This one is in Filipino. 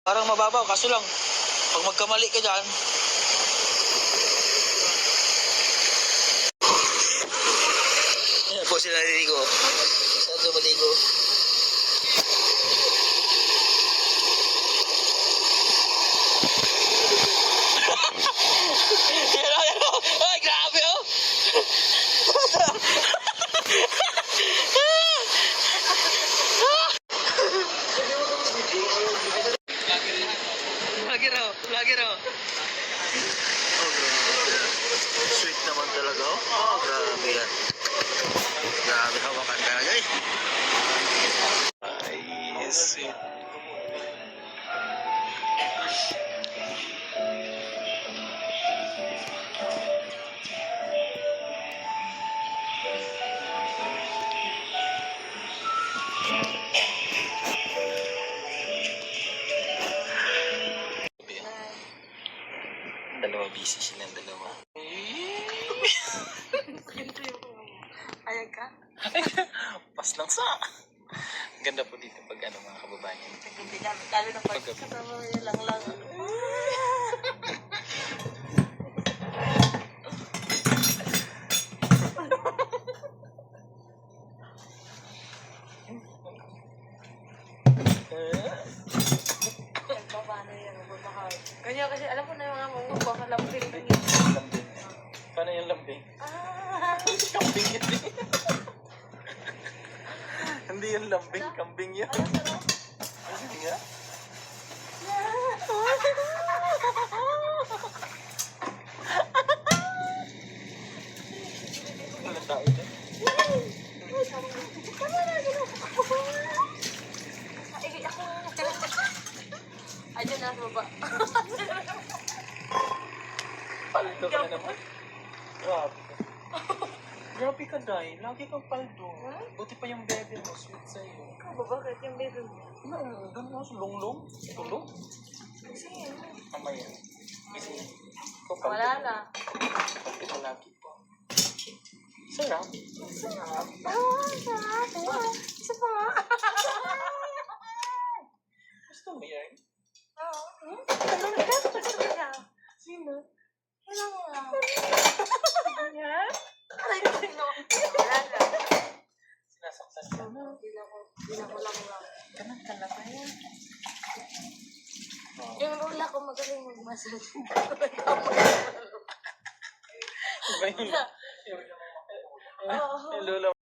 Parang mababaw, kaso lang, pag magkamali ka dyan, yan po sila niligo. Saan sa maligo? Yan o. Ay, grabe o. Lagi raw. Oh, grabe. Sweet naman talaga. Oh, grabe yan. Grabe, hawakan talaga eh. Ay, sweet. Dalawa, busy silang dalawa. Ayag ka? Pas lang sa. Ganda po dito pag ano mga kababayan. Hindi namin, lalo na pag kasama mo yung lang. Paano yan, magmamahal. Ganyan kasi, alam ko na yung mga magpakalambing. Lambing. Paano yung lambing? Kambing yun eh. Hindi yung lambing, kambing yun. Hindi nga. Walang tao dyan. Ayun na, baba. Paldo ka na naman. Grabe ka. Grabe ka, Day. Lagi kang paldo. Buti pa yung bebe mo, sweet sa'yo. Ikaw ba, bakit yung baby mo? Doon mo, lunglong. Tulog. Kasi, Mamaya. Kasi, ikaw paldo. wala na. Paldo ka lagi po. Sarap. Sarap. Sarap. Isa pa nga. Gusto mo yan? Oo. Ano na? Gusto niya. Sino? Wala mo lang. Yan? Aray ko, wala na. Sinasaktan ka na. Binakulang lang. Kanan ka na ba yan? Yung rula ko magaling mag-massage. Iba yun. Oo. Yung lola